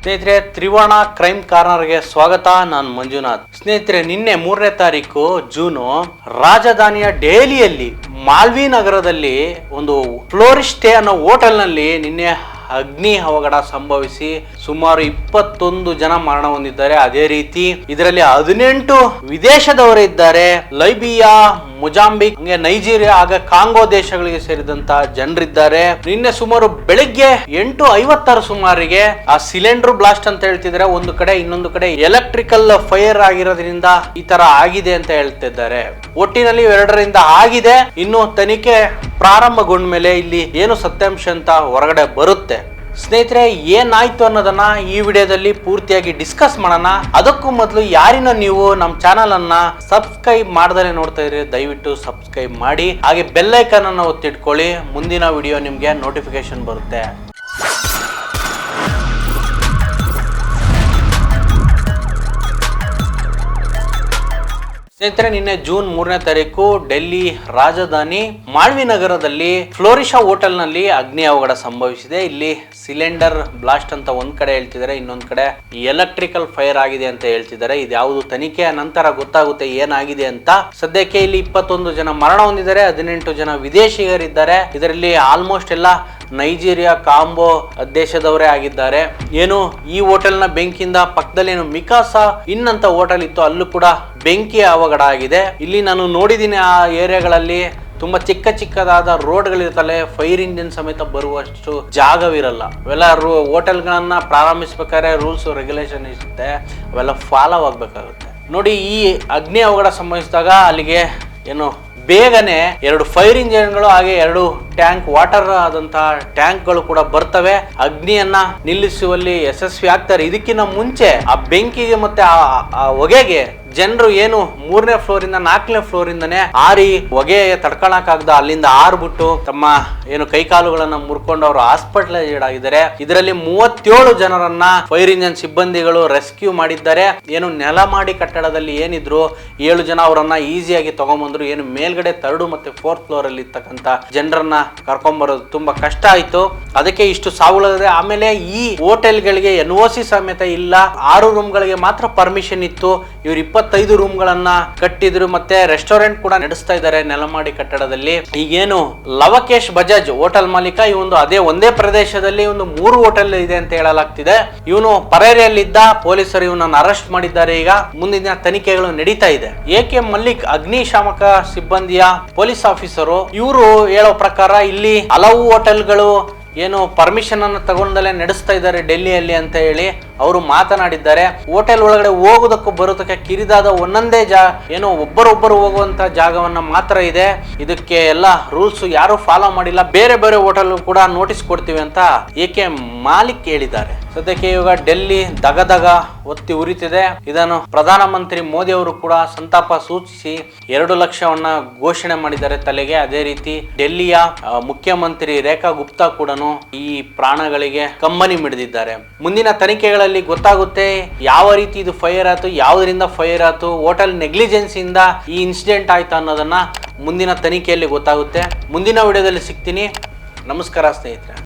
ಸ್ನೇಹಿತರೆ, ತ್ರಿವರ್ಣ ಕ್ರೈಮ್ ಕಾರ್ನರ್ಗೆ ಸ್ವಾಗತ. ನಾನು ಮಂಜುನಾಥ್. ಸ್ನೇಹಿತರೆ, ನಿನ್ನೆ 3ನೇ ತಾರೀಕು ಜೂನು ರಾಜಧಾನಿಯ ದೆಹಲಿಯಲ್ಲಿ ಮಾಲ್ವಿ ನಗರದಲ್ಲಿ ಒಂದು ಫ್ಲೋರಿಸ್ಟೇ ಅನ್ನೋ ಹೋಟೆಲ್ನಲ್ಲಿ ನಿನ್ನೆ ಅಗ್ನಿ ಅವಘಡ ಸಂಭವಿಸಿ ಸುಮಾರು 21 ಜನ ಮರಣ ಹೊಂದಿದ್ದಾರೆ. ಅದೇ ರೀತಿ ಇದರಲ್ಲಿ 18 ವಿದೇಶದವರೇ ಇದ್ದಾರೆ. ಲೈಬಿಯಾ, ಮೊಜಾಂಬಿಕ್, ಹಂಗೆ ನೈಜೀರಿಯಾ ಹಾಗೆ ಕಾಂಗೋ ದೇಶಗಳಿಗೆ ಸೇರಿದಂತ ಜನರಿದ್ದಾರೆ. ನಿನ್ನೆ ಸುಮಾರು ಬೆಳಿಗ್ಗೆ 8:56 ಸುಮಾರಿಗೆ ಆ ಸಿಲಿಂಡರ್ ಬ್ಲಾಸ್ಟ್ ಅಂತ ಹೇಳ್ತಿದ್ದಾರೆ. ಒಂದು ಕಡೆ, ಇನ್ನೊಂದು ಕಡೆ ಎಲೆಕ್ಟ್ರಿಕಲ್ ಫೈರ್ ಆಗಿರೋದ್ರಿಂದ ಈ ತರ ಆಗಿದೆ ಅಂತ ಹೇಳ್ತಿದ್ದಾರೆ. ಒಟ್ಟಿನಲ್ಲಿ 2ರಿಂದ ಆಗಿದೆ. ಇನ್ನು ತನಿಖೆ ಪ್ರಾರಂಭಗೊಂಡ ಮೇಲೆ ಇಲ್ಲಿ ಏನು ಸತ್ಯಾಂಶ ಅಂತ ಹೊರಗಡೆ ಬರುತ್ತೆ. ಸ್ನೇಹಿತರೆ, ಏನಾಯ್ತು ಅನ್ನೋದನ್ನ ಈ ವಿಡಿಯೋದಲ್ಲಿ ಪೂರ್ತಿಯಾಗಿ ಡಿಸ್ಕಸ್ ಮಾಡೋಣ. ಅದಕ್ಕೂ ಮೊದಲು ಯಾರಿನ ನೀವು ನಮ್ಮ ಚಾನಲ್ ಅನ್ನ ಸಬ್ಸ್ಕ್ರೈಬ್ ಮಾಡದಲೇ ನೋಡ್ತಾ ಇದ್ರೆ ದಯವಿಟ್ಟು ಸಬ್ಸ್ಕ್ರೈಬ್ ಮಾಡಿ, ಹಾಗೆ ಬೆಲ್ ಐಕಾನ್ ಅನ್ನು ಒತ್ತಿಟ್ಕೊಳ್ಳಿ. ಮುಂದಿನ ವಿಡಿಯೋ ನಿಮ್ಗೆ ನೋಟಿಫಿಕೇಶನ್ ಬರುತ್ತೆ. ಸ್ನೇಹಿತರೆ, ನಿನ್ನೆ ಜೂನ್ 3ನೇ ತಾರೀಕು ಡೆಲ್ಲಿ ರಾಜಧಾನಿ ಮಾಳ್ವಿ ನಗರದಲ್ಲಿ ಫ್ಲೋರಿಶಾ ಹೋಟೆಲ್ ನಲ್ಲಿ ಅಗ್ನಿ ಅವಘಡ ಸಂಭವಿಸಿದೆ. ಇಲ್ಲಿ ಸಿಲಿಂಡರ್ ಬ್ಲಾಸ್ಟ್ ಅಂತ ಒಂದ್ ಕಡೆ ಹೇಳ್ತಿದ್ದಾರೆ, ಇನ್ನೊಂದ್ ಕಡೆ ಎಲೆಕ್ಟ್ರಿಕಲ್ ಫೈರ್ ಆಗಿದೆ ಅಂತ ಹೇಳ್ತಿದ್ದಾರೆ. ಇದ್ಯಾವುದು ತನಿಖೆಯ ನಂತರ ಗೊತ್ತಾಗುತ್ತೆ ಏನಾಗಿದೆ ಅಂತ. ಸದ್ಯಕ್ಕೆ ಇಲ್ಲಿ 21 ಜನ ಮರಣ ಹೊಂದಿದ್ದಾರೆ, 18 ಜನ ವಿದೇಶಿಗರಿದ್ದಾರೆ. ಇದರಲ್ಲಿ ಆಲ್ಮೋಸ್ಟ್ ಎಲ್ಲ ನೈಜೀರಿಯಾ, ಕಾಂಗೋ ದೇಶದವರೇ ಆಗಿದ್ದಾರೆ. ಏನು ಈ ಹೋಟೆಲ್ ನ ಬೆಂಕಿಯಿಂದ ಪಕ್ಕದಲ್ಲಿ ಏನು ಮಿಕಾಸಾ ಇನ್ ಅಂತ ಹೋಟೆಲ್ ಇತ್ತು, ಅಲ್ಲೂ ಕೂಡ ಬೆಂಕಿ ಅವಘಡ ಆಗಿದೆ. ಇಲ್ಲಿ ನಾನು ನೋಡಿದ್ದೀನಿ ಆ ಏರಿಯಾಗಳಲ್ಲಿ ತುಂಬಾ ಚಿಕ್ಕ ಚಿಕ್ಕದಾದ ರೋಡ್ಗಳಿರ್ತವೆ, ಫೈರ್ ಇಂಜಿನ್ ಸಮೇತ ಬರುವಷ್ಟು ಜಾಗವಿರಲ್ಲ. ಅವೆಲ್ಲ ಹೋಟೆಲ್ಗಳನ್ನ ಪ್ರಾರಂಭಿಸಬೇಕಾದ್ರೆ ರೂಲ್ಸ್ ರೆಗ್ಯುಲೇಷನ್ ಇರುತ್ತೆ, ಅವೆಲ್ಲ ಫಾಲೋ ಆಗ್ಬೇಕಾಗುತ್ತೆ. ನೋಡಿ, ಈ ಅಗ್ನಿ ಅವಘಡ ಸಂಭವಿಸಿದಾಗ ಅಲ್ಲಿಗೆ ಏನು ಬೇಗನೆ 2 ಫೈರ್ ಇಂಜಿನ್ಗಳು ಹಾಗೆ 2 ಟ್ಯಾಂಕ್ ವಾಟರ್ ಆದಂತಹ ಟ್ಯಾಂಕ್ಗಳು ಕೂಡ ಬರ್ತವೆ. ಅಗ್ನಿಯನ್ನ ನಿಲ್ಲಿಸುವಲ್ಲಿ ಯಶಸ್ವಿ ಆಗ್ತಾರೆ. ಇದಕ್ಕಿಂತ ಮುಂಚೆ ಆ ಬೆಂಕಿಗೆ ಮತ್ತೆ ಆ ಹೊಗೆಗೆ ಜನರು ಏನು 3ನೇ ಫ್ಲೋರ್ ಇಂದ 4ನೇ ಫ್ಲೋರ್ ಇಂದನೇ ಆರಿ ಹೊಗೆ ತಡ್ಕೊಳಕಾಗದ ಅಲ್ಲಿಂದ ಆರ್ಬಿಟ್ಟು ತಮ್ಮ ಏನು ಕೈಕಾಲುಗಳನ್ನ ಮುರ್ಕೊಂಡು ಅವರು ಹಾಸ್ಪಿಟಲೈಸ್ಡ್ ಆಗಿದ್ದಾರೆ. ಇದರಲ್ಲಿ 37 ಜನರನ್ನ ಫೈರ್ ಇಂಜಿನ್ ಸಿಬ್ಬಂದಿಗಳು ರೆಸ್ಕ್ಯೂ ಮಾಡಿದ್ದಾರೆ. ಏನು ನೆಲಮಾಡಿ ಕಟ್ಟಡದಲ್ಲಿ ಏನಿದ್ರು 7 ಜನ ಅವರನ್ನ ಈಸಿಯಾಗಿ ತಗೊಂಡ್ಬಂದ್ರು. ಏನು ಮೇಲ್ಗಡೆ 3rd ಮತ್ತೆ 4th ಫ್ಲೋರ್ ಅಲ್ಲಿ ಇರ್ತಕ್ಕಂತ ಜನರನ್ನ ಕರ್ಕೊಂಡ್ಬರೋದು ತುಂಬಾ ಕಷ್ಟ ಆಯ್ತು. ಅದಕ್ಕೆ ಇಷ್ಟು ಸಾವುಗಳಿದೆ. ಆಮೇಲೆ ಈ ಹೋಟೆಲ್ಗಳಿಗೆ NOC ಸಮೇತ ಇಲ್ಲ. 6 ರೂಮ್ಗಳಿಗೆ ಮಾತ್ರ ಪರ್ಮಿಷನ್ ಇತ್ತು. ಇವ್ರು 25 ರೂಮ್ಗಳನ್ನ ಕಟ್ಟಿದ್ರು. ಮತ್ತೆ ರೆಸ್ಟೋರೆಂಟ್ ಕೂಡ ನಡೆಸ್ತಾ ಇದ್ದಾರೆ ನೆಲಮಾಡಿ ಕಟ್ಟಡದಲ್ಲಿ. ಈಗೇನು ಲವಕೇಶ್ ಬಜಾಜ್ ಹೋಟೆಲ್ ಮಾಲೀಕ, ಇವನು ಅದೇ ಒಂದೇ ಪ್ರದೇಶದಲ್ಲಿ ಒಂದು 3 ಹೋಟೆಲ್ ಇದೆ ಅಂತ ಹೇಳಲಾಗ್ತಿದೆ. ಇವನು ಪರೇರಿಯಲ್ಲಿದ್ದ. ಪೊಲೀಸರು ಇವನನ್ನು ಅರೆಸ್ಟ್ ಮಾಡಿದ್ದಾರೆ. ಈಗ ಮುಂದಿನ ತನಿಖೆಗಳು ನಡೀತಾ ಇದೆ. AK ಮಲ್ಲಿಕ್ ಅಗ್ನಿಶಾಮಕ ಸಿಬ್ಬಂದಿಯ ಪೊಲೀಸ್ ಆಫೀಸರು. ಇವರು ಹೇಳೋ ಪ್ರಕಾರ ಇಲ್ಲಿ ಹಲವು ಹೋಟೆಲ್ಗಳು ಏನು ಪರ್ಮಿಷನ್ ಅನ್ನು ತಗೊಂಡಲೇ ನಡೆಸ್ತಾ ಇದ್ದಾರೆ ಡೆಲ್ಲಿಯಲ್ಲಿ ಅಂತ ಹೇಳಿ ಅವರು ಮಾತನಾಡಿದ್ದಾರೆ. ಹೋಟೆಲ್ ಒಳಗಡೆ ಹೋಗೋದಕ್ಕೂ ಬರೋದಕ್ಕೆ ಕಿರಿದಾದ ಒಂದೊಂದೇ ಏನು ಒಬ್ಬರೊಬ್ಬರು ಹೋಗುವಂತ ಜಾಗವನ್ನ ಮಾತ್ರ ಇದೆ. ಇದಕ್ಕೆ ಎಲ್ಲ ರೂಲ್ಸ್ ಯಾರು ಫಾಲೋ ಮಾಡಿಲ್ಲ. ಬೇರೆ ಬೇರೆ ಹೋಟೆಲ್ ಕೂಡ ನೋಟಿಸ್ ಕೊಡ್ತೀವಿ ಅಂತ AK ಮಾಲಿಕ್ ಹೇಳಿದ್ದಾರೆ. ಸದ್ಯಕ್ಕೆ ಇವಾಗ ಡೆಲ್ಲಿ ದಗದಗ ಒತ್ತಿ ಉರಿತಿದೆ. ಇದನ್ನು ಪ್ರಧಾನಮಂತ್ರಿ ಮೋದಿ ಅವರು ಕೂಡ ಸಂತಾಪ ಸೂಚಿಸಿ 2 ಲಕ್ಷವನ್ನ ಘೋಷಣೆ ಮಾಡಿದ್ದಾರೆ ತಲೆಗೆ. ಅದೇ ರೀತಿ ಡೆಲ್ಲಿಯ ಮುಖ್ಯಮಂತ್ರಿ ರೇಖಾ ಗುಪ್ತಾ ಕೂಡ ಈ ಪ್ರಾಣಗಳಿಗೆ ಕಂಬನಿ ಮಿಡಿದಿದ್ದಾರೆ. ಮುಂದಿನ ತನಿಖೆಗಳಲ್ಲಿ ಗೊತ್ತಾಗುತ್ತೆ ಯಾವ ರೀತಿ ಇದು ಫೈರ್ ಆಯ್ತು, ಯಾವುದರಿಂದ ಫೈರ್ ಆಯ್ತು, ಹೋಟೆಲ್ ನೆಗ್ಲಿಜೆನ್ಸ್ ಇಂದ ಈ ಇನ್ಸಿಡೆಂಟ್ ಆಯ್ತು ಅನ್ನೋದನ್ನ ಮುಂದಿನ ತನಿಖೆಯಲ್ಲಿ ಗೊತ್ತಾಗುತ್ತೆ. ಮುಂದಿನ ವಿಡಿಯೋದಲ್ಲಿ ಸಿಗ್ತೀನಿ. ನಮಸ್ಕಾರ ಸ್ನೇಹಿತರೆ.